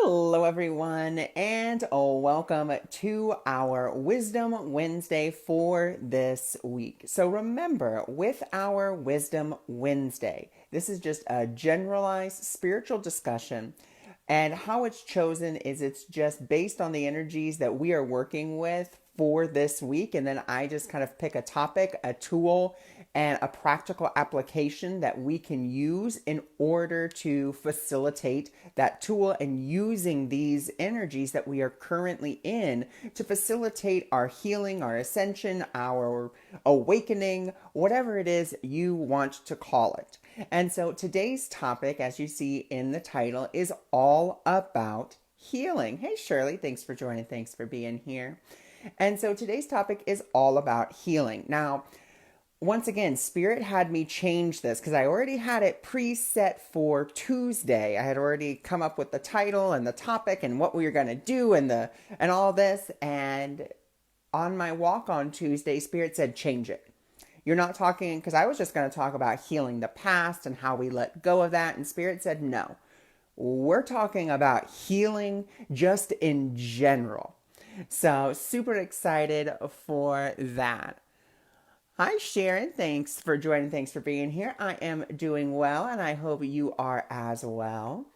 Hello, everyone, and welcome to our Wisdom Wednesday for this week. So remember, with our Wisdom Wednesday, this is just a generalized spiritual discussion, and how it's chosen is it's just based on the energies that we are working with for this week, and then I just kind of pick a topic, a tool, and a practical application that we can use in order to facilitate that tool and using these energies that we are currently in to facilitate our healing, our ascension, our awakening, whatever it is you want to call it. And so today's topic, as you see in the title, is all about healing. Hey, Shirley, thanks for joining. Thanks for being here. And so today's topic is all about healing. Now, once again, Spirit had me change this because I already had it preset for Tuesday. I had already come up with the title and the topic and what we were going to do and all this. And on my walk on Tuesday, Spirit said, change it. You're not talking, because I was just going to talk about healing the past and how we let go of that. And Spirit said, no, we're talking about healing just in general. So super excited for that. Hi, Sharon. Thanks for joining. Thanks for being here. I am doing well, and I hope you are as well.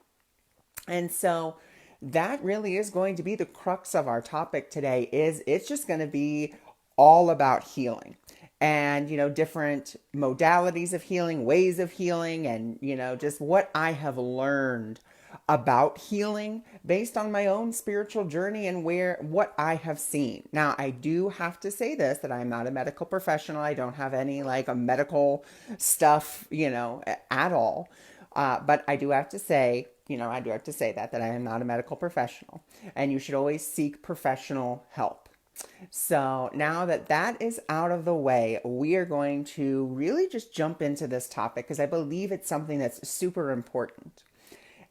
And so that really is going to be the crux of our topic today. Is it's just going to be all about healing and, different modalities of healing, ways of healing, and, just what I have learned about healing based on my own spiritual journey and what I have seen. Now, I do have to say this, that I'm not a medical professional. I don't have any a medical stuff, at all. But I do have to say, that I am not a medical professional, and you should always seek professional help. So now that that is out of the way, we are going to really just jump into this topic because I believe it's something that's super important.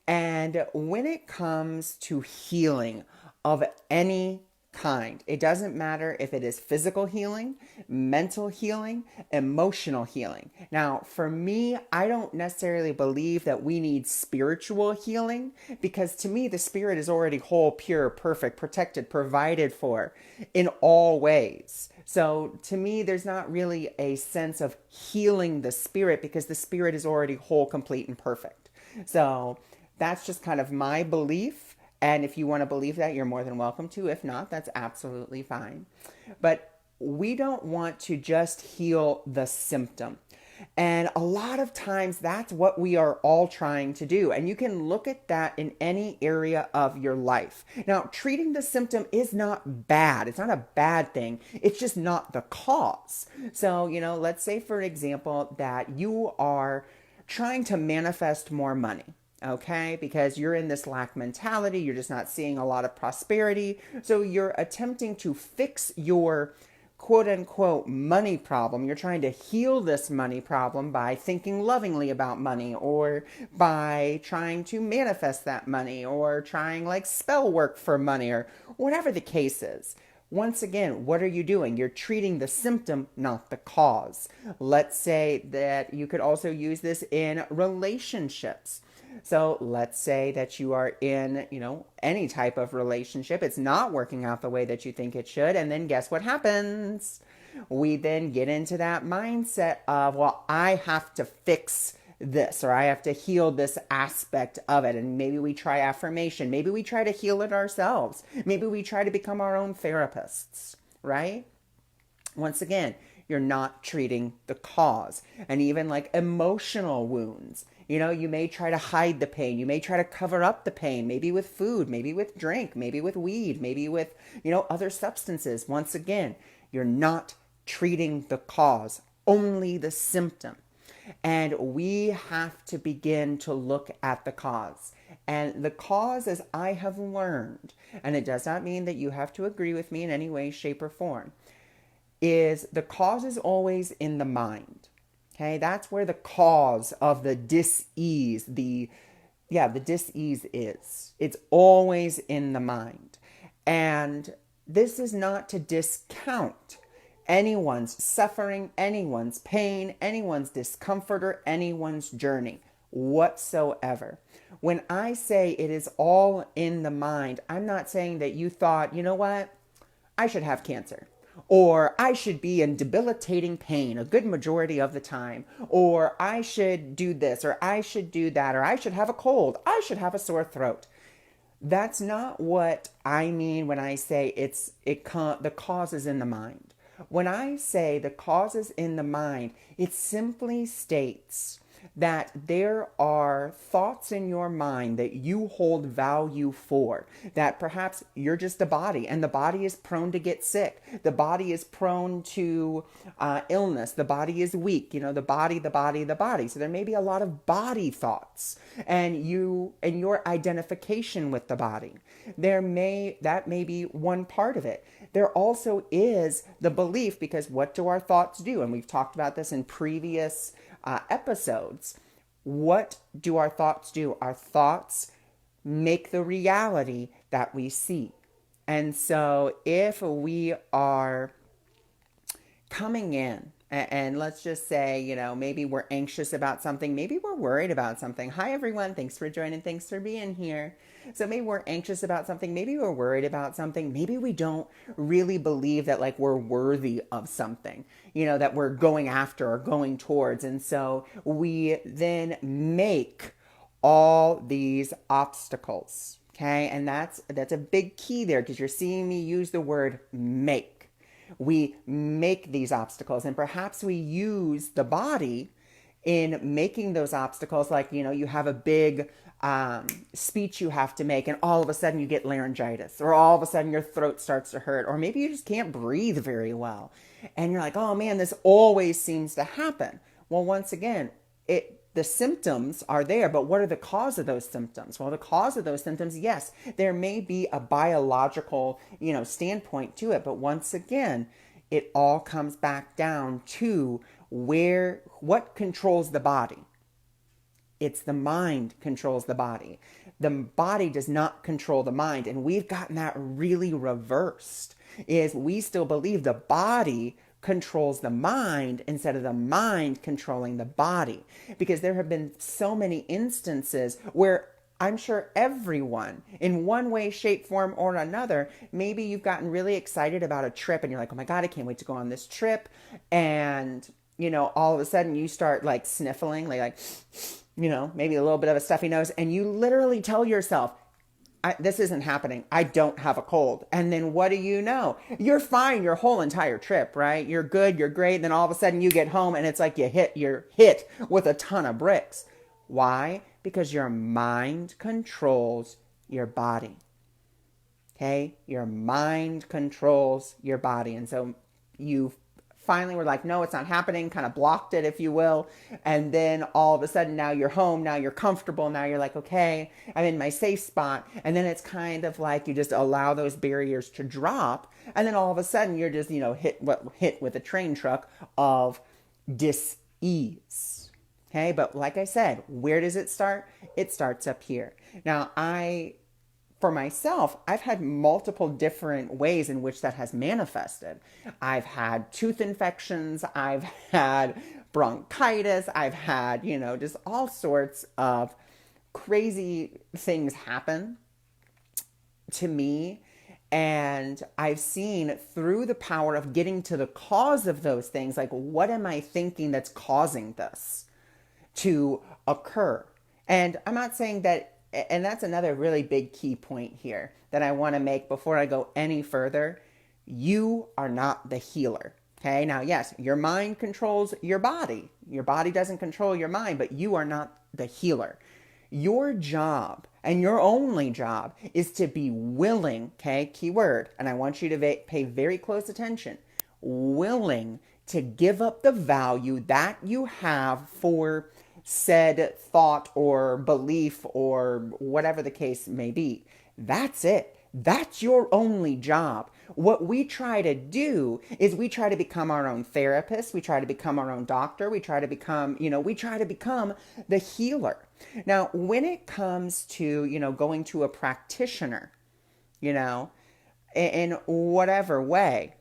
And when it comes to healing of any kind, it doesn't matter if it is physical healing, mental healing, emotional healing. Now, for me, I don't necessarily believe that we need spiritual healing because to me, the spirit is already whole, pure, perfect, protected, provided for in all ways. So to me, there's not really a sense of healing the spirit because the spirit is already whole, complete, and perfect. So that's just kind of my belief. And if you want to believe that, you're more than welcome to. If not, that's absolutely fine. But we don't want to just heal the symptom. And a lot of times that's what we are all trying to do. And you can look at that in any area of your life. Now, treating the symptom is not bad. It's not a bad thing. It's just not the cause. So, let's say, for example, that you are trying to manifest more money. Okay, because you're in this lack mentality, you're just not seeing a lot of prosperity. So you're attempting to fix your quote unquote money problem. You're trying to heal this money problem by thinking lovingly about money or by trying to manifest that money or trying spell work for money or whatever the case is. Once again, what are you doing? You're treating the symptom, not the cause. Let's say that you could also use this in relationships. So let's say that you are in, any type of relationship. It's not working out the way that you think it should. And then guess what happens? We then get into that mindset of, well, I have to fix this or I have to heal this aspect of it. And maybe we try affirmation. Maybe we try to heal it ourselves. Maybe we try to become our own therapists, right? Once again, you're not treating the cause. And even emotional wounds. You may try to hide the pain. You may try to cover up the pain, maybe with food, maybe with drink, maybe with weed, maybe with, other substances. Once again, you're not treating the cause, only the symptom. And we have to begin to look at the cause. And the cause, as I have learned, and it does not mean that you have to agree with me in any way, shape, or form, is the cause is always in the mind. Okay, that's where the cause of the dis-ease, the dis-ease is. It's always in the mind. And this is not to discount anyone's suffering, anyone's pain, anyone's discomfort, or anyone's journey. whatsoever. When I say it is all in the mind, I'm not saying that you thought, you know what, I should have cancer. Or I should be in debilitating pain a good majority of the time. Or I should do this, or I should do that, or I should have a cold. I should have a sore throat. That's not what I mean when I say the cause is in the mind. When I say the cause is in the mind, it simply states that there are thoughts in your mind that you hold value for, that perhaps you're just a body and the body is prone to get sick. The body is prone to illness. The body is weak. The body, the body, the body. So there may be a lot of body thoughts and your identification with the body. That may be one part of it. There also is the belief, because what do our thoughts do? And we've talked about this in previous episodes. What do our thoughts do? Our thoughts make the reality that we see. And so if we are coming in and let's just say, maybe we're anxious about something, maybe we're worried about something. Hi, everyone. Thanks for joining. Thanks for being here. So maybe we're anxious about something. Maybe we're worried about something. Maybe we don't really believe that we're worthy of something, that we're going after or going towards. And so we then make all these obstacles. Okay. And that's a big key there, because you're seeing me use the word make. We make these obstacles, and perhaps we use the body in making those obstacles. You have a big speech you have to make, and all of a sudden you get laryngitis, or all of a sudden your throat starts to hurt, or maybe you just can't breathe very well. And you're like, oh man, this always seems to happen. Well, once again, the symptoms are there, but what are the cause of those symptoms? Well, the cause of those symptoms, yes, there may be a biological, standpoint to it, but once again, it all comes back down to what controls the body. It's the mind controls the body. The body does not control the mind, and we've gotten that really reversed. Is we still believe the body controls the mind instead of the mind controlling the body. Because there have been so many instances where I'm sure everyone, in one way, shape, form, or another, maybe you've gotten really excited about a trip and you're like, oh my God, I can't wait to go on this trip. And, all of a sudden you start sniffling, maybe a little bit of a stuffy nose, and you literally tell yourself, this isn't happening. I don't have a cold. And then what do you know? You're fine your whole entire trip, right? You're good. You're great. And then all of a sudden you get home and it's like you're hit with a ton of bricks. Why? Because your mind controls your body. Okay? Your mind controls your body. And so you finally were like, no, it's not happening, kind of blocked it, if you will. And then all of a sudden now you're home, now you're comfortable, now you're like, okay, I'm in my safe spot. And then it's kind of like you just allow those barriers to drop. And then all of a sudden you're just, hit with a train truck of dis-ease. Okay, but like I said, where does it start? It starts up here. Now, for myself, I've had multiple different ways in which that has manifested. I've had tooth infections. I've had bronchitis. I've had, just all sorts of crazy things happen to me. And I've seen through the power of getting to the cause of those things, what am I thinking that's causing this to occur? And I'm not saying that. And that's another really big key point here that I want to make before I go any further. You are not the healer. Okay. Now, yes, your mind controls your body. Your body doesn't control your mind, but you are not the healer. Your job, and your only job, is to be willing, okay, key word, and I want you to pay very close attention, willing to give up the value that you have for said thought or belief or whatever the case may be. That's it. That's your only job. What we try to do is we try to become our own therapist. We try to become our own doctor. We try to become, the healer. Now, when it comes to, going to a practitioner, in whatever way,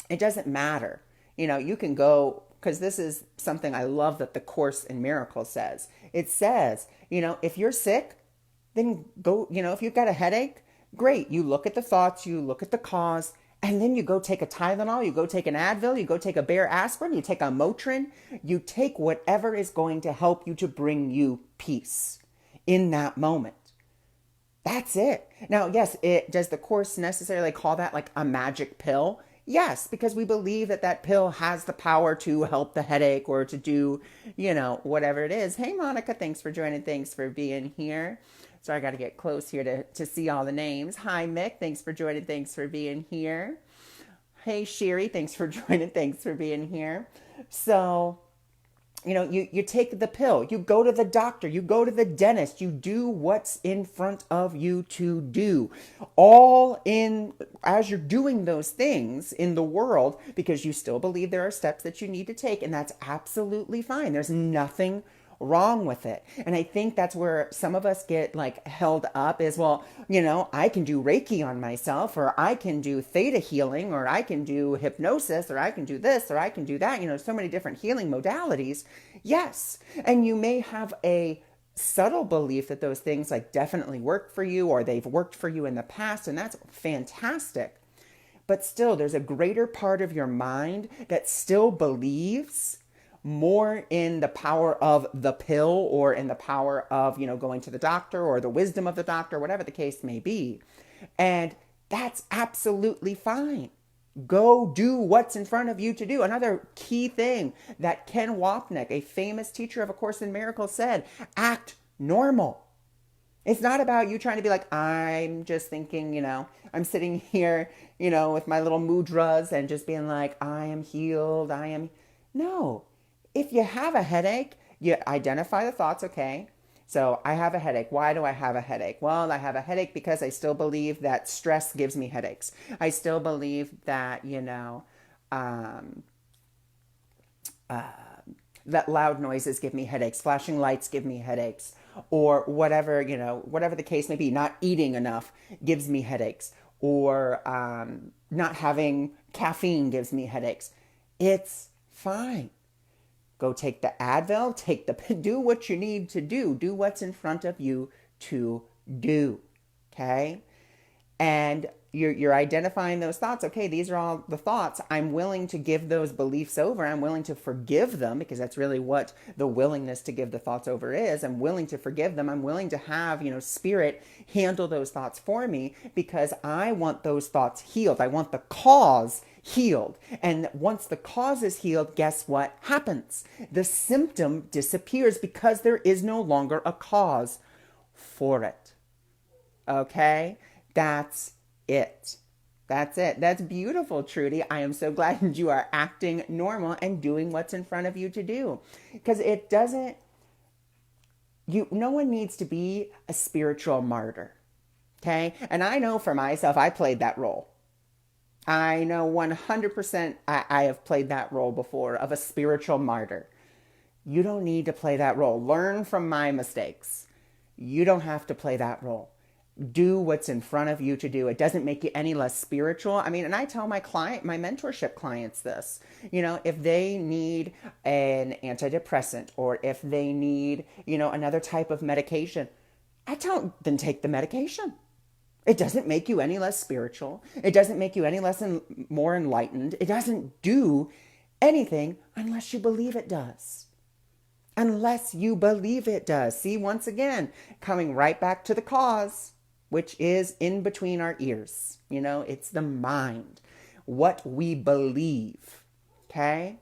it doesn't matter. You can go because this is something I love that the Course in Miracles says. It says, if you're sick, then go, if you've got a headache, great. You look at the thoughts, you look at the cause, and then you go take a Tylenol, you go take an Advil, you go take a Bayer aspirin, you take a Motrin, you take whatever is going to help you to bring you peace in that moment. That's it. Now, yes, does the Course necessarily call that like a magic pill? Yes, because we believe that that pill has the power to help the headache or to do, whatever it is. Hey, Monica, thanks for joining. Thanks for being here. So I got to get close here to see all the names. Hi, Mick. Thanks for joining. Thanks for being here. Hey, Sherry. Thanks for joining. Thanks for being here. So, you take the pill, you go to the doctor, you go to the dentist, you do what's in front of you to do. As you're doing those things in the world, because you still believe there are steps that you need to take, and that's absolutely fine. There's nothing wrong with it. And I think that's where some of us get like held up is, well, I can do Reiki on myself, or I can do theta healing, or I can do hypnosis, or I can do this, or I can do that, so many different healing modalities. Yes. And you may have a subtle belief that those things like definitely work for you, or they've worked for you in the past, and that's fantastic. But still, there's a greater part of your mind that still believes more in the power of the pill, or in the power of, going to the doctor, or the wisdom of the doctor, whatever the case may be. And that's absolutely fine. Go do what's in front of you to do. Another key thing that Ken Wapnick, a famous teacher of A Course in Miracles, said, act normal. It's not about you trying to be like, I'm just thinking, I'm sitting here, with my little mudras and just being like, I am healed. No. If you have a headache, you identify the thoughts, okay? So I have a headache. Why do I have a headache? Well, I have a headache because I still believe that stress gives me headaches. I still believe that, that loud noises give me headaches. Flashing lights give me headaches. Or whatever, whatever the case may be. Not eating enough gives me headaches. Or not having caffeine gives me headaches. It's fine. Go take the Advil, do what you need to do. Do what's in front of you to do, okay? And you're identifying those thoughts. Okay, these are all the thoughts. I'm willing to give those beliefs over. I'm willing to forgive them, because that's really what the willingness to give the thoughts over is. I'm willing to forgive them. I'm willing to have, Spirit handle those thoughts for me, because I want those thoughts healed. I want the cause healed. And once the cause is healed, guess what happens? The symptom disappears, because there is no longer a cause for it. Okay? That's it. That's it. That's beautiful, Trudy. I am so glad you are acting normal and doing what's in front of you to do. Because no one needs to be a spiritual martyr. Okay? And I know for myself, I played that role. I know 100% I have played that role before, of a spiritual martyr. You don't need to play that role. Learn from my mistakes. You don't have to play that role. Do what's in front of you to do. It doesn't make you any less spiritual. And I tell my mentorship clients this, if they need an antidepressant, or if they need, another type of medication, I tell them, then take the medication. It doesn't make you any less spiritual. It doesn't make you any more enlightened. It doesn't do anything unless you believe it does. Unless you believe it does. See, once again, coming right back to the cause, which is in between our ears. It's the mind, what we believe. Okay?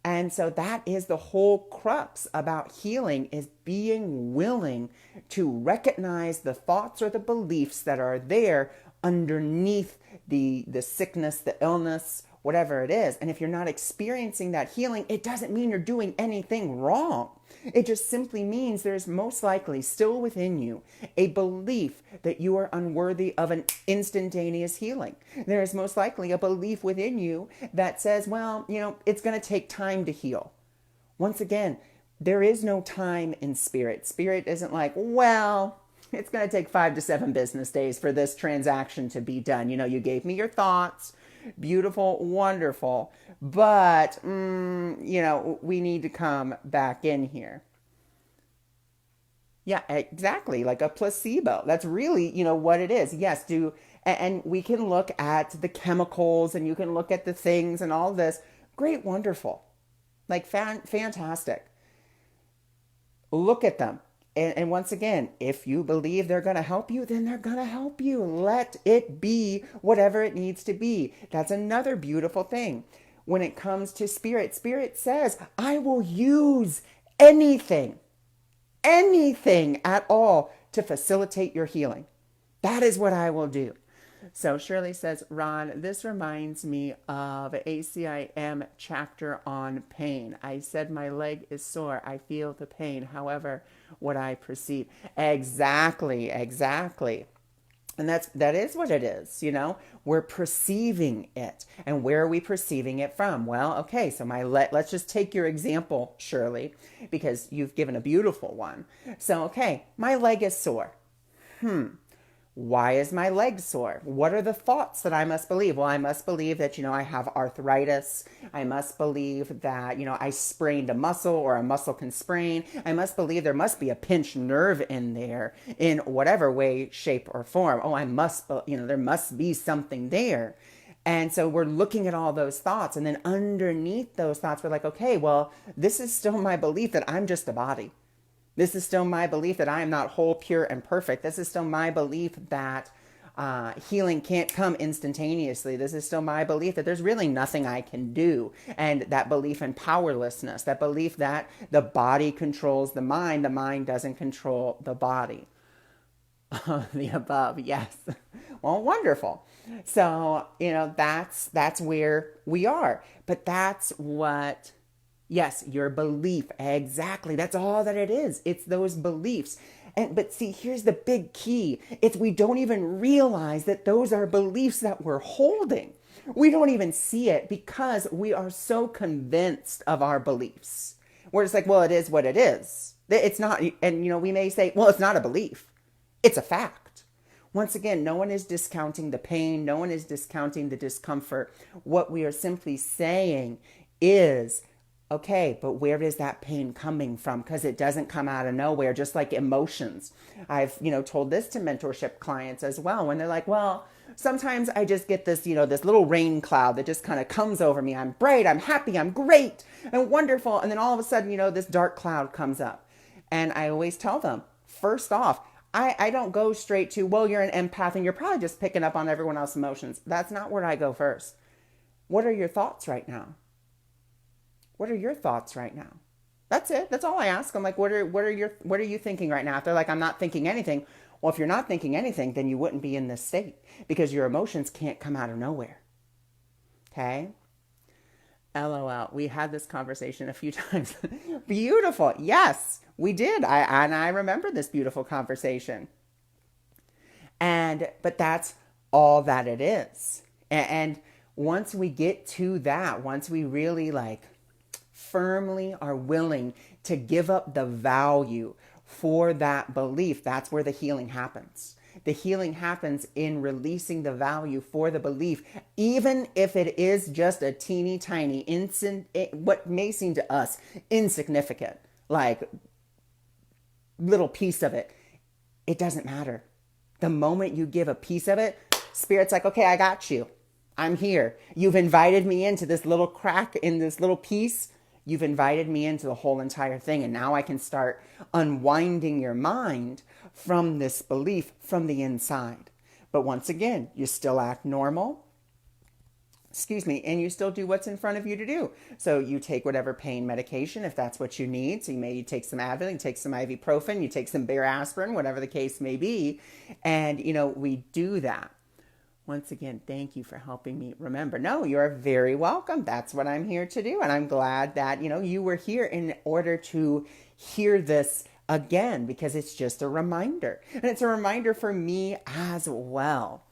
And so that is the whole crux about healing, is being willing to recognize the thoughts or the beliefs that are there underneath the sickness, the illness, whatever it is. And if you're not experiencing that healing, it doesn't mean you're doing anything wrong. It just simply means there's most likely still within you a belief that you are unworthy of an instantaneous healing. There is most likely a belief within you that says, well, it's going to take time to heal. Once again, there is no time in spirit. Spirit isn't like, well, it's going to take 5 to 7 business days for this transaction to be done. You gave me your thoughts. Beautiful, wonderful. But, we need to come back in here. Yeah, exactly. Like a placebo. That's really, what it is. Yes, and we can look at the chemicals and you can look at the things and all this. Great, wonderful. Like fantastic. Look at them. And once again, if you believe they're going to help you, then they're going to help you. Let it be whatever it needs to be. That's another beautiful thing. When it comes to spirit, spirit says, I will use anything, anything at all to facilitate your healing. That is what I will do. So Shirley says, Ron, this reminds me of ACIM chapter on pain. I said my leg is sore. I feel the pain. However, what I perceive. Exactly. And that is what it is, We're perceiving it. And where are we perceiving it from? Well, okay, so let's just take your example, Shirley, because you've given a beautiful one. So, okay, my leg is sore. Why is my leg sore? What are the thoughts that I must believe? Well, I must believe that, I have arthritis. I must believe that, I sprained a muscle or a muscle can sprain. I must believe there must be a pinched nerve in there in whatever way, shape, or form. Oh, there must be something there. And so we're looking at all those thoughts. And then underneath those thoughts, we're like, okay, well, this is still my belief that I'm just a body. This is still my belief that I am not whole, pure, and perfect. This is still my belief that healing can't come instantaneously. This is still my belief that there's really nothing I can do. And that belief in powerlessness, that belief that the body controls the mind doesn't control the body. The above, yes. Well, wonderful. So, that's where we are. But that's what... Yes, your belief. Exactly. That's all that it is. It's those beliefs. But see, here's the big key. It's we don't even realize that those are beliefs that we're holding. We don't even see it because we are so convinced of our beliefs. We're just like, well, it is what it is. It's not, and we may say, well, it's not a belief. It's a fact. Once again, no one is discounting the pain. No one is discounting the discomfort. What we are simply saying is, okay, but where is that pain coming from? Because it doesn't come out of nowhere, just like emotions. I've, told this to mentorship clients as well, when they're like, well, sometimes I just get this, this little rain cloud that just kind of comes over me. I'm bright, I'm happy, I'm great and wonderful. And then all of a sudden, this dark cloud comes up. And I always tell them, first off, I don't go straight to, well, you're an empath and you're probably just picking up on everyone else's emotions. That's not where I go first. What are your thoughts right now? What are your thoughts right now? That's it. That's all I ask. I'm like, what are you thinking right now? If they're like, I'm not thinking anything. Well, if you're not thinking anything, then you wouldn't be in this state because your emotions can't come out of nowhere. Okay? LOL. We had this conversation a few times. Beautiful. Yes, we did. I remember this beautiful conversation. But that's all that it is. And once we get to that, once we really firmly are willing to give up the value for that belief, that's where the healing happens. The healing happens in releasing the value for the belief, even if it is just a teeny tiny, what may seem to us insignificant, like little piece of it. It doesn't matter. The moment you give a piece of it, Spirit's like, okay, I got you. I'm here. You've invited me into this little crack in this little piece. You've invited me into the whole entire thing. And now I can start unwinding your mind from this belief from the inside. But once again, you still act normal. And you still do what's in front of you to do. So you take whatever pain medication, if that's what you need. So you take some Advil, you take some ibuprofen, you take some Bayer aspirin, whatever the case may be. And, we do that. Once again, thank you for helping me remember. No, you're very welcome. That's what I'm here to do. And I'm glad that, you were here in order to hear this again, because it's just a reminder. And it's a reminder for me as well.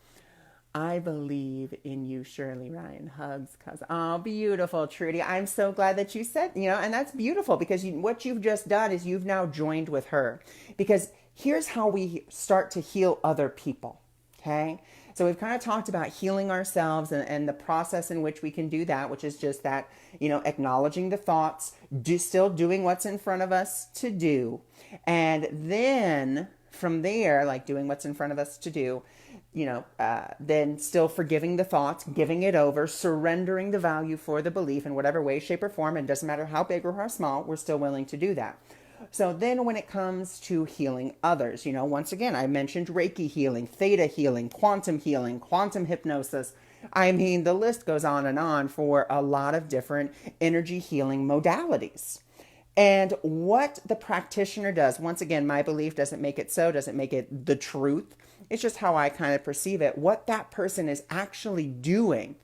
I believe in you, Shirley Ryan. Hugs, cousin. Oh, beautiful, Trudy. I'm so glad that you said, and that's beautiful because what you've just done is you've now joined with her. Because here's how we start to heal other people, okay? So we've kind of talked about healing ourselves and the process in which we can do that, which is just that, acknowledging the thoughts, still doing what's in front of us to do. And then from there, like doing what's in front of us to do, then still forgiving the thoughts, giving it over, surrendering the value for the belief in whatever way, shape, or form. And it doesn't matter how big or how small, we're still willing to do that. So then when it comes to healing others, once again, I mentioned Reiki healing, theta healing, quantum hypnosis. I mean, the list goes on and on for a lot of different energy healing modalities. And what the practitioner does, once again, my belief doesn't make it so, doesn't make it the truth. It's just how I kind of perceive it. What that person is actually doing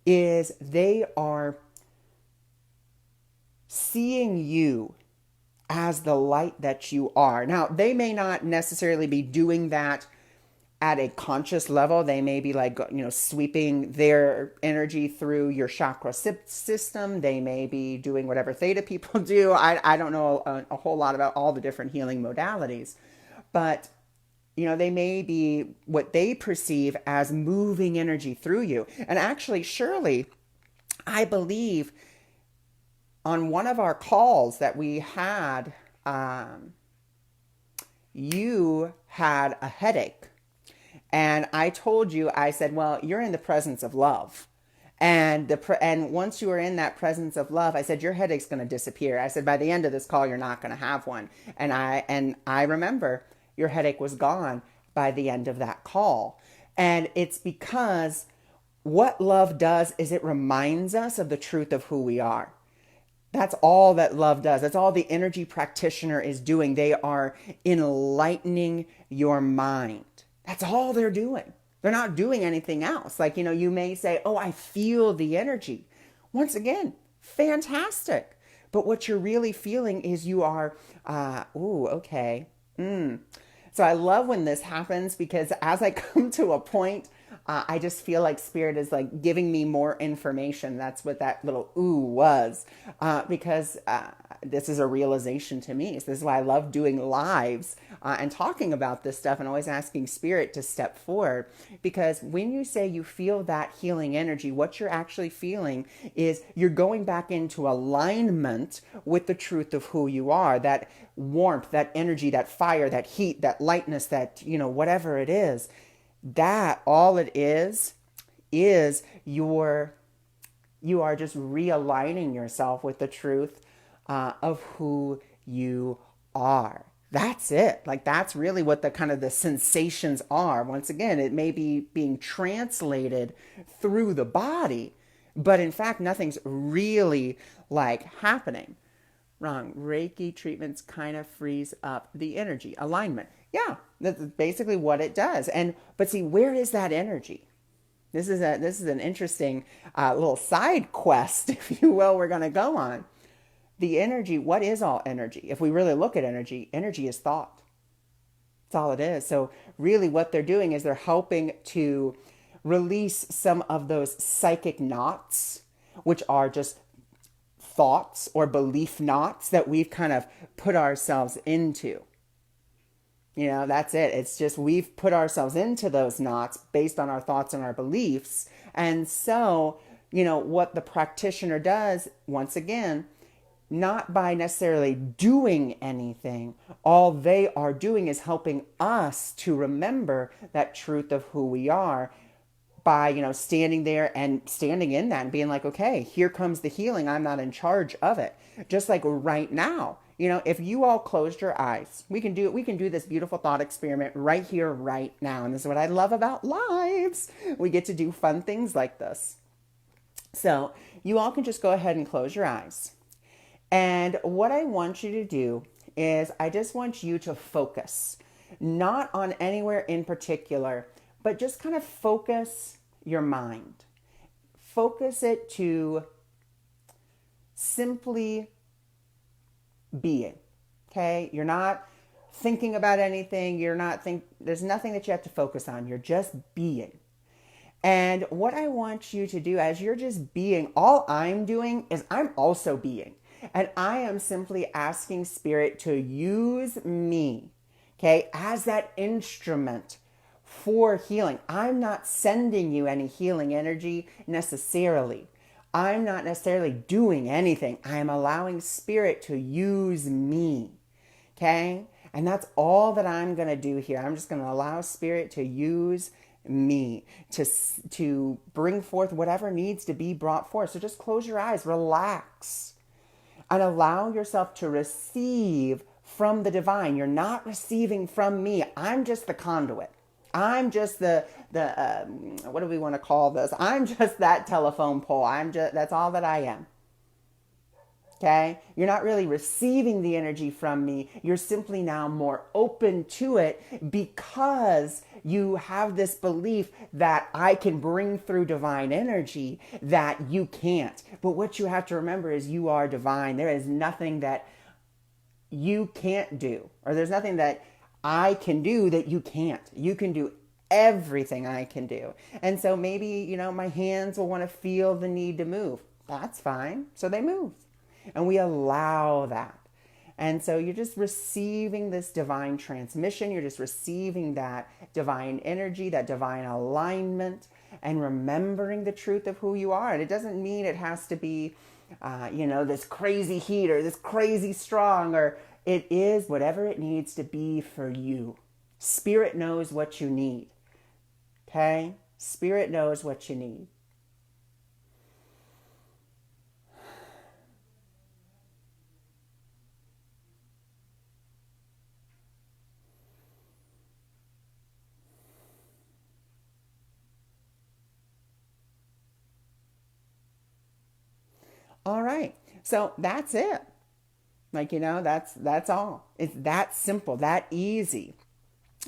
is they are seeing you as the light that you are. Now, they may not necessarily be doing that at a conscious level. They may be like, sweeping their energy through your chakra system. They may be doing whatever theta people do. I don't know a whole lot about all the different healing modalities, but they may be what they perceive as moving energy through you. And actually, Shirley, I believe on one of our calls that we had, you had a headache. And I told you, I said, well, you're in the presence of love. And once you are in that presence of love, I said, your headache's going to disappear. I said, by the end of this call, you're not going to have one. And I remember your headache was gone by the end of that call. And it's because what love does is it reminds us of the truth of who we are. That's all that love does. That's all the energy practitioner is doing. They are enlightening your mind. That's all they're doing. They're not doing anything else. Like, you may say, oh, I feel the energy. Once again, fantastic. But what you're really feeling is you are, okay. So I love when this happens because as I come to a point, I just feel like Spirit is like giving me more information. That's what that little ooh was, because this is a realization to me. So this is why I love doing lives and talking about this stuff and always asking Spirit to step forward. Because when you say you feel that healing energy, what you're actually feeling is you're going back into alignment with the truth of who you are. That warmth, that energy, that fire, that heat, that lightness, that, whatever it is. That all it is you are just realigning yourself with the truth of who you are. That's it. Like, that's really what the kind of the sensations are. Once again, it may be being translated through the body, but in fact, nothing's really like happening. Wrong. Reiki treatments kind of frees up the energy. Alignment. Yeah, that's basically what it does. But see, where is that energy? This is an interesting little side quest, if you will, we're going to go on. The energy, what is all energy? If we really look at energy, energy is thought. That's all it is. So really what they're doing is they're helping to release some of those psychic knots, which are just thoughts or belief knots that we've kind of put ourselves into. That's it. It's just we've put ourselves into those knots based on our thoughts and our beliefs. And so, what the practitioner does, once again, not by necessarily doing anything, all they are doing is helping us to remember that truth of who we are by, standing there and standing in that and being like, okay, here comes the healing. I'm not in charge of it. Just like right now. If you all closed your eyes, we can do this beautiful thought experiment right here, right now. And this is what I love about lives. We get to do fun things like this. So you all can just go ahead and close your eyes. And what I want you to do is I just want you to focus, not on anywhere in particular, but just kind of focus your mind. Focus it to simply being. Okay? You're not thinking about anything. There's nothing that you have to focus on. You're just being. And what I want you to do as you're just being, all I'm doing is I'm also being. And I am simply asking Spirit to use me, okay, as that instrument for healing. I'm not sending you any healing energy necessarily. I'm not necessarily doing anything. I am allowing spirit to use me. Okay? And that's all that I'm going to do here. I'm just going to allow spirit to use me to bring forth whatever needs to be brought forth. So just close your eyes, relax, and allow yourself to receive from the divine. You're not receiving from me. I'm just the conduit. I'm just the what do we want to call this? I'm just that telephone pole. That's all that I am. Okay? You're not really receiving the energy from me. You're simply now more open to it because you have this belief that I can bring through divine energy that you can't. But what you have to remember is you are divine. There is nothing that you can't do, or there's nothing that I can do that you can't. You can do everything I can do. And so maybe, my hands will want to feel the need to move. That's fine. So they move. And we allow that. And so you're just receiving this divine transmission. You're just receiving that divine energy, that divine alignment, and remembering the truth of who you are. And it doesn't mean it has to be, this crazy heat or this crazy strong, or it is whatever it needs to be for you. Spirit knows what you need. Okay? Spirit knows what you need. All right. So that's it. That's all. It's that simple, that easy.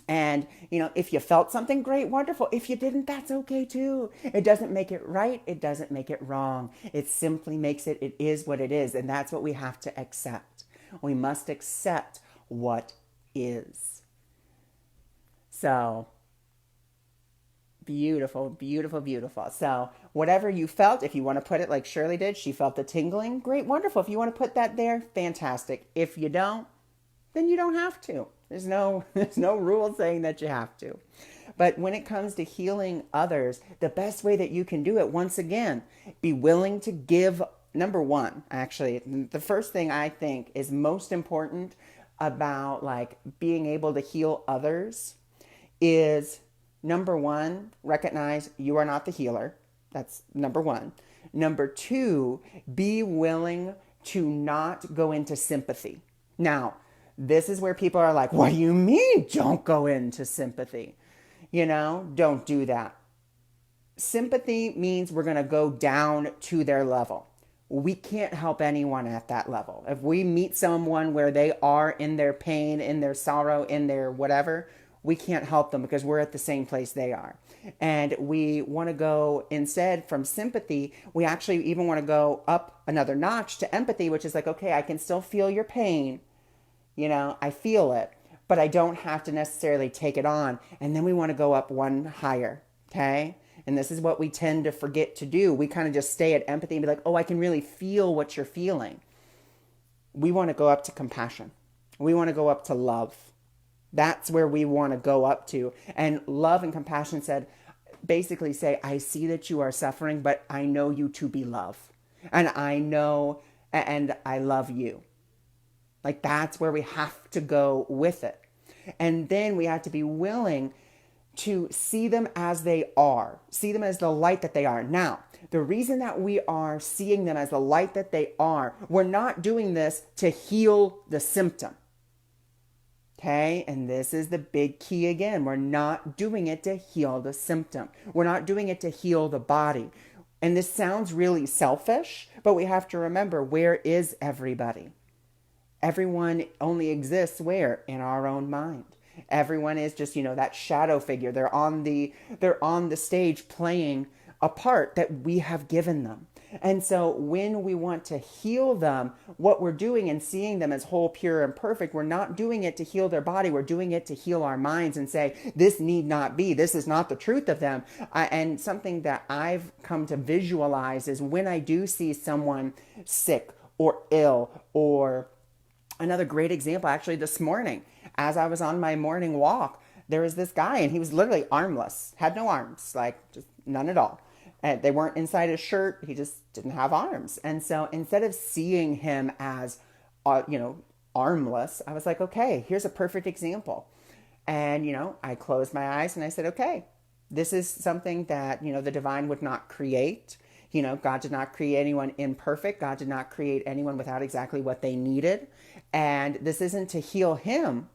And, if you felt something, great, wonderful. If you didn't, that's okay too. It doesn't make it right. It doesn't make it wrong. It simply makes it is what it is. And that's what we have to accept. We must accept what is. So, beautiful, beautiful, beautiful. So whatever you felt, if you want to put it like Shirley did, she felt the tingling. Great, wonderful. If you want to put that there, fantastic. If you don't, then you don't have to. There's no rule saying that you have to. But when it comes to healing others, the best way that you can do it, once again, be willing to give. Number one, actually, the first thing I think is most important about being able to heal others is, number one, recognize you are not the healer. That's number one. Number two, be willing to not go into sympathy. Now, this is where people are like, what do you mean don't go into sympathy? Don't do that. Sympathy means we're going to go down to their level. We can't help anyone at that level. If we meet someone where they are in their pain, in their sorrow, in their whatever, we can't help them because we're at the same place they are. And we want to go, instead from sympathy, we actually even want to go up another notch to empathy, which is okay, I can still feel your pain. I feel it, but I don't have to necessarily take it on. And then we want to go up one higher, okay? And this is what we tend to forget to do. We kind of just stay at empathy and be like, oh, I can really feel what you're feeling. We want to go up to compassion. We want to go up to love. That's where we want to go up to. And love and compassion basically say, I see that you are suffering, but I know you to be love. And I know, and I love you. That's where we have to go with it. And then we have to be willing to see them as they are. See them as the light that they are. Now, the reason that we are seeing them as the light that they are, we're not doing this to heal the symptom. Okay, and this is the big key again. We're not doing it to heal the symptom. We're not doing it to heal the body. And this sounds really selfish, but we have to remember, where is everybody? Everyone only exists where? In our own mind. Everyone is just, that shadow figure. They're on the stage playing a part that we have given them. And so when we want to heal them, what we're doing and seeing them as whole, pure, and perfect, we're not doing it to heal their body. We're doing it to heal our minds and say, this need not be. This is not the truth of them. And something that I've come to visualize is when I do see someone sick or ill, or another great example, actually this morning, as I was on my morning walk, there was this guy, and he was literally armless, had no arms, like just none at all. And they weren't inside his shirt. He just didn't have arms. And so instead of seeing him as, armless, I was like, okay, here's a perfect example. And, I closed my eyes and I said, okay, this is something that, the divine would not create. God did not create anyone imperfect. God did not create anyone without exactly what they needed. And this isn't to heal him.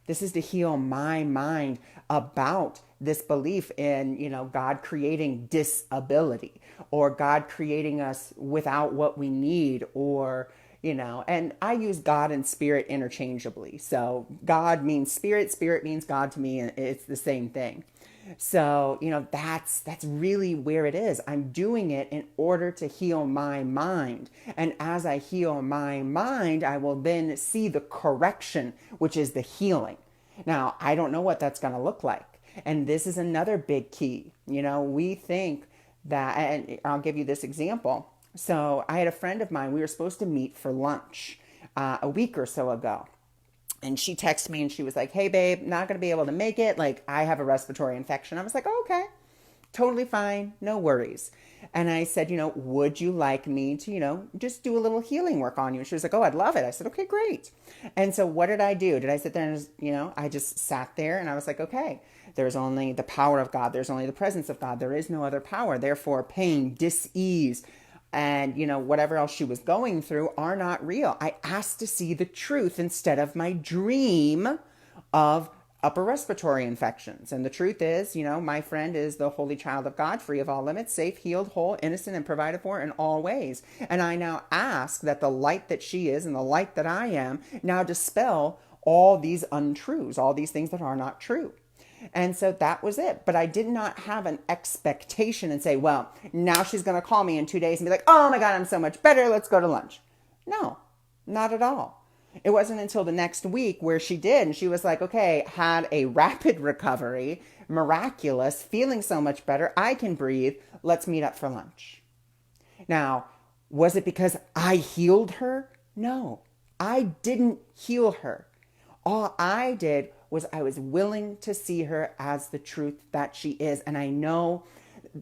This is to heal my mind about this belief in, God creating disability, or God creating us without what we need, or, and I use God and spirit interchangeably. So God means spirit, spirit means God to me, and it's the same thing. So, that's really where it is. I'm doing it in order to heal my mind. And as I heal my mind, I will then see the correction, which is the healing. Now, I don't know what that's going to look like. And this is another big key. We think that, and I'll give you this example. So I had a friend of mine, we were supposed to meet for lunch a week or so ago. And she texted me and she was like, hey, babe, not going to be able to make it. Like, I have a respiratory infection. I was like, oh, okay, totally fine. No worries. And I said, would you like me to, just do a little healing work on you? And she was like, oh, I'd love it. I said, okay, great. And so what did I do? Did I sit there and, I just sat there and I was like, okay, there's only the power of God. There's only the presence of God. There is no other power. Therefore, pain, dis-ease, and, whatever else she was going through are not real. I asked to see the truth instead of my dream of upper respiratory infections. And the truth is, my friend is the holy child of God, free of all limits, safe, healed, whole, innocent, and provided for in all ways. And I now ask that the light that she is and the light that I am now dispel all these untruths, all these things that are not true. And so that was it. But I did not have an expectation and say, well, now she's going to call me in 2 days and be like, oh my God, I'm so much better. Let's go to lunch. No, not at all. It wasn't until the next week where she did. And she was like, okay, had a rapid recovery, miraculous, feeling so much better. I can breathe. Let's meet up for lunch. Now, was it because I healed her? No, I didn't heal her. All I did was I was willing to see her as the truth that she is. And I know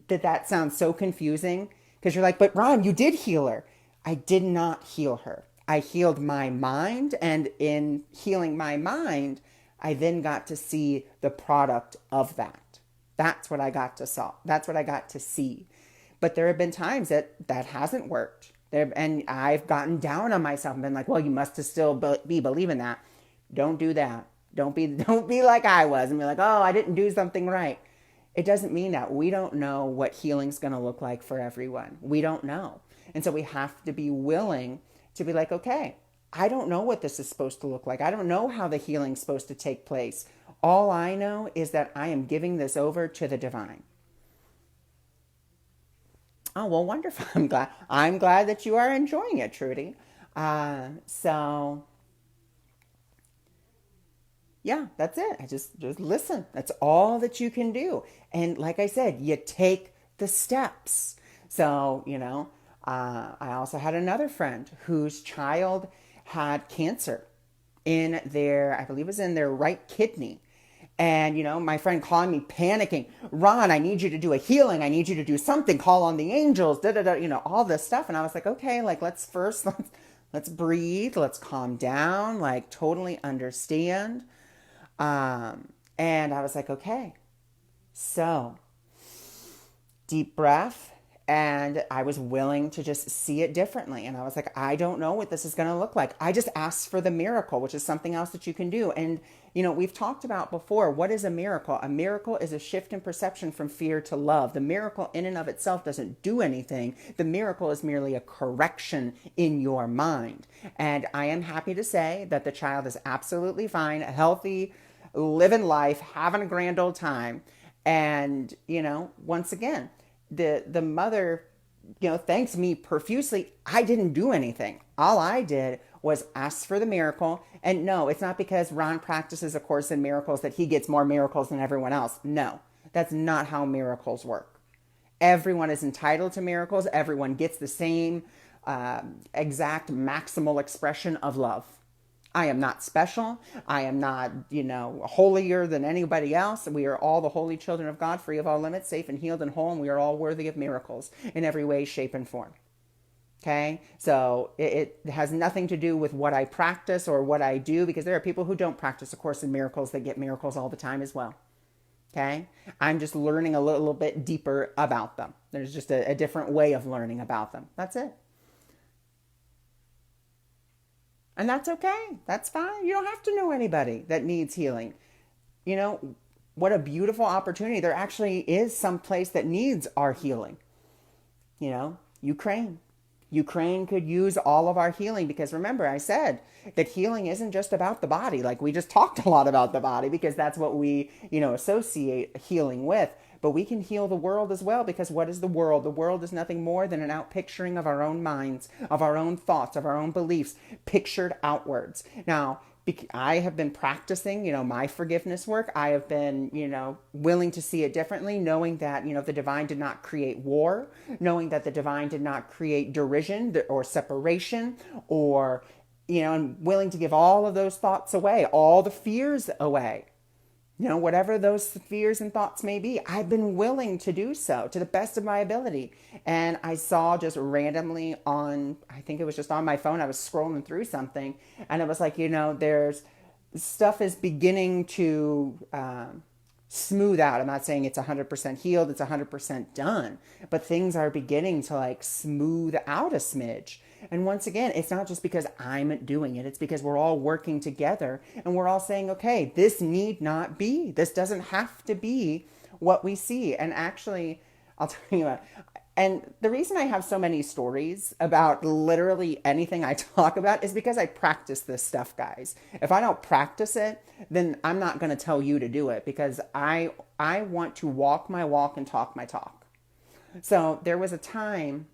that sounds so confusing because you're like, but Ron, you did heal her. I did not heal her. I healed my mind. And in healing my mind, I then got to see the product of that. That's what I got to saw. That's what I got to see. But there have been times that hasn't worked. And I've gotten down on myself and been like, well, you must still be believing that. Don't do that. Don't be like I was and be like, oh, I didn't do something right. It doesn't mean that. We don't know what healing's going to look like for everyone. We don't know. And so we have to be willing to be like, okay, I don't know what this is supposed to look like. I don't know how the healing's supposed to take place. All I know is that I am giving this over to the divine. Oh, well, wonderful. I'm glad that you are enjoying it, Trudy. So yeah, that's it. I just listen. That's all that you can do. And like I said, you take the steps. So, I also had another friend whose child had cancer in their, I believe it was in their right kidney. And, my friend calling me panicking, Ron, I need you to do a healing. I need you to do something. Call on the angels, all this stuff. And I was like, okay, let's breathe. Let's calm down, totally understand. And I was like, okay, so deep breath. And I was willing to just see it differently. And I was like, I don't know what this is going to look like. I just asked for the miracle, which is something else that you can do. And, we've talked about before, what is a miracle? A miracle is a shift in perception from fear to love. The miracle in and of itself doesn't do anything. The miracle is merely a correction in your mind. And I am happy to say that the child is absolutely fine, healthy, living life, having a grand old time. And, once again, the mother, thanks me profusely. I didn't do anything. All I did was ask for the miracle. And no, it's not because Ron practices a course in miracles that he gets more miracles than everyone else. No, that's not how miracles work. Everyone is entitled to miracles. Everyone gets the same exact maximal expression of love. I am not special. I am not, holier than anybody else. We are all the holy children of God, free of all limits, safe and healed and whole, and we are all worthy of miracles in every way, shape, and form. Okay, so it has nothing to do with what I practice or what I do, because there are people who don't practice A Course in Miracles that get miracles all the time as well. Okay, I'm just learning a little bit deeper about them. There's just a different way of learning about them. That's it. And that's okay. That's fine. You don't have to know anybody that needs healing. You know, what a beautiful opportunity. There actually is some place that needs our healing. Ukraine. Ukraine could use all of our healing, because remember, I said that healing isn't just about the body. Like, we just talked a lot about the body because that's what we, associate healing with. But we can heal the world as well, because what is the world? The world is nothing more than an outpicturing of our own minds, of our own thoughts, of our own beliefs, pictured outwards. Now, I have been practicing, my forgiveness work. I have been, willing to see it differently, knowing that, the divine did not create war, knowing that the divine did not create derision or separation, or, I'm willing to give all of those thoughts away, all the fears away. Whatever those fears and thoughts may be, I've been willing to do so to the best of my ability. And I saw just randomly I think it was just on my phone, I was scrolling through something, and it was like, there's stuff is beginning to smooth out. I'm not saying it's 100% healed, it's 100% done, but things are beginning to like smooth out a smidge. And once again, it's not just because I'm doing it. It's because we're all working together and we're all saying, okay, this need not be. This doesn't have to be what we see. And actually, I'll tell you what, and the reason I have so many stories about literally anything I talk about is because I practice this stuff, guys. If I don't practice it, then I'm not going to tell you to do it, because I want to walk my walk and talk my talk. So there was a time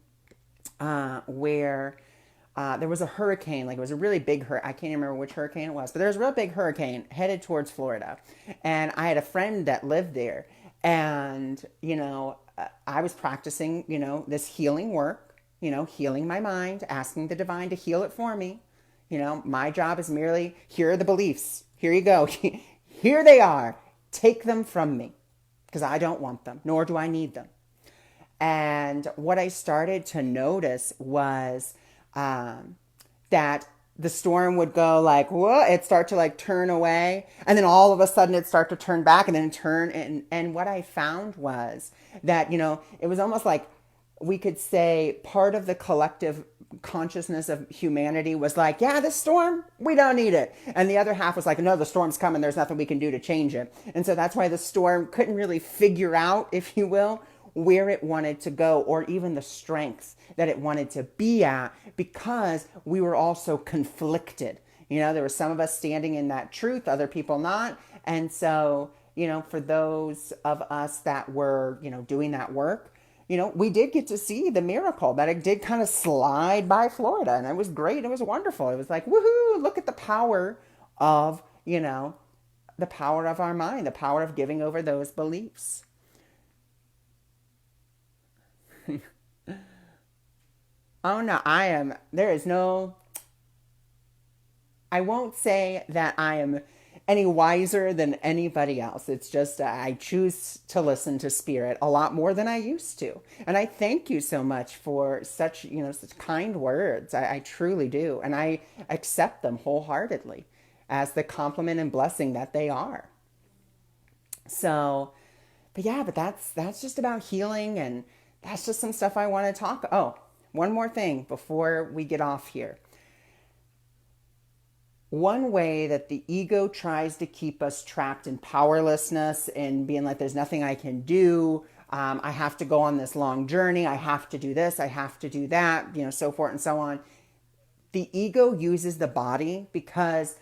where there was a hurricane, like it was a really big hurricane. I can't even remember which hurricane it was, but there was a real big hurricane headed towards Florida. And I had a friend that lived there. And, I was practicing, this healing work, healing my mind, asking the divine to heal it for me. My job is merely, here are the beliefs. Here you go. Here they are. Take them from me, because I don't want them, nor do I need them. And what I started to notice was that the storm would go like, whoa, it'd start to like turn away. And then all of a sudden it'd start to turn back and then turn. And what I found was that, it was almost like we could say part of the collective consciousness of humanity was like, yeah, this storm, we don't need it. And the other half was like, no, the storm's coming. There's nothing we can do to change it. And so that's why the storm couldn't really figure out, if you will, where it wanted to go, or even the strength that it wanted to be at, because we were all so conflicted. There were some of us standing in that truth, other people not. And so, for those of us that were, doing that work, we did get to see the miracle that it did kind of slide by Florida. And it was great. It was wonderful. It was like, woohoo, look at the power of, the power of our mind, the power of giving over those beliefs. Oh no, I won't say that I am any wiser than anybody else. It's just I choose to listen to Spirit a lot more than I used to. And I thank you so much for such kind words. I truly do. And I accept them wholeheartedly as the compliment and blessing that they are. So, but that's just about healing, and that's just some stuff I want to talk. Oh, one more thing before we get off here. One way that the ego tries to keep us trapped in powerlessness and being like, there's nothing I can do. I have to go on this long journey. I have to do this. I have to do that, so forth and so on. The ego uses the body because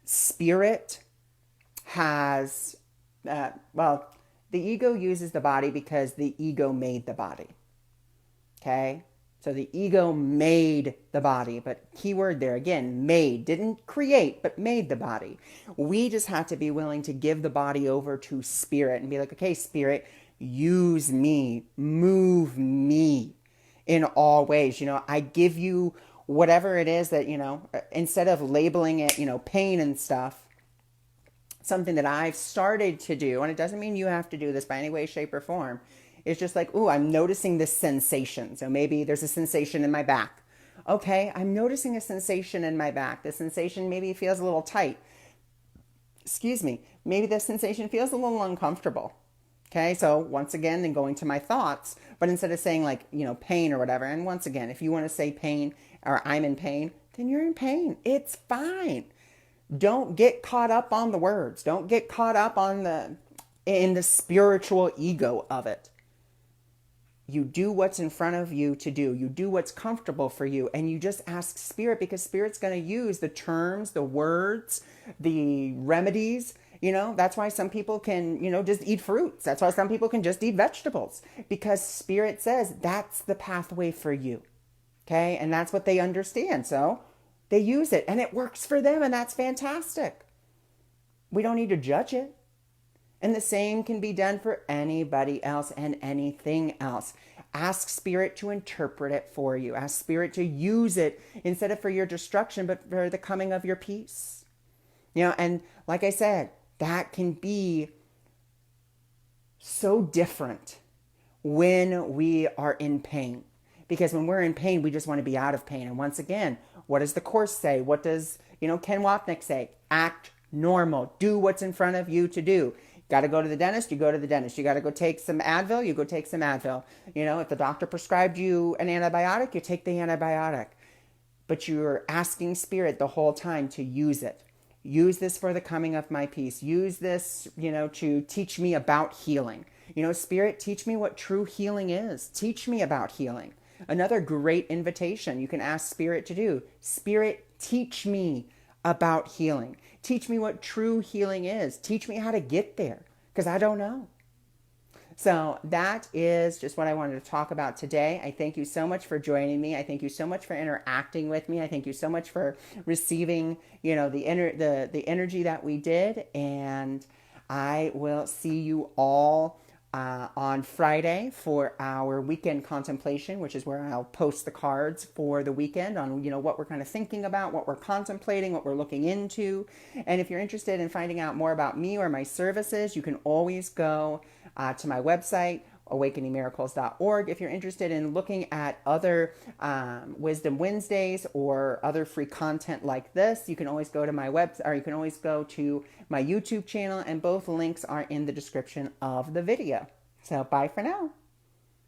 spirit has, the ego uses the body because the ego made the body. Okay? So the ego made the body, but keyword there again, made, didn't create, but made the body. We just have to be willing to give the body over to spirit and be like, okay, spirit, use me, move me in all ways. I give you whatever it is that, instead of labeling it, pain and stuff, something that I've started to do, and it doesn't mean you have to do this by any way, shape, or form. It's just like, ooh, I'm noticing this sensation. So maybe there's a sensation in my back. Okay, I'm noticing a sensation in my back. The sensation maybe feels a little tight. Excuse me. Maybe the sensation feels a little uncomfortable. Okay, so once again, then going to my thoughts, but instead of saying like, pain or whatever, and once again, if you want to say pain or I'm in pain, then you're in pain. It's fine. Don't get caught up on the words. Don't get caught up in the spiritual ego of it. You do what's in front of you to do. You do what's comfortable for you. And you just ask Spirit, because Spirit's going to use the terms, the words, the remedies. That's why some people can, just eat fruits. That's why some people can just eat vegetables. Because Spirit says that's the pathway for you. Okay? And that's what they understand. So they use it and it works for them. And that's fantastic. We don't need to judge it. And the same can be done for anybody else and anything else. Ask Spirit to interpret it for you. Ask Spirit to use it instead of for your destruction, but for the coming of your peace. And like I said, that can be so different when we are in pain. Because when we're in pain, we just want to be out of pain. And once again, what does the Course say? What does, Ken Wapnick say? Act normal. Do what's in front of you to do. Got to go to the dentist, you go to the dentist. You got to go take some Advil, you go take some Advil. If the doctor prescribed you an antibiotic, you take the antibiotic. But you're asking Spirit the whole time to use it. Use this for the coming of my peace. Use this, to teach me about healing. Spirit, teach me what true healing is. Teach me about healing. Another great invitation you can ask Spirit to do. Spirit, teach me about healing. Teach me what true healing is. Teach me how to get there, because I don't know. So that is just what I wanted to talk about today. I thank you so much for joining me. I thank you so much for interacting with me. I thank you so much for receiving, the energy that we did. And I will see you all on Friday for our weekend contemplation, which is where I'll post the cards for the weekend on, what we're kind of thinking about, what we're contemplating, what we're looking into. And if you're interested in finding out more about me or my services, you can always go to my website, awakeningmiracles.org. If you're interested in looking at other Wisdom Wednesdays or other free content like this, you can always go to my website, or you can always go to my YouTube channel, and both links are in the description of the video. So bye for now.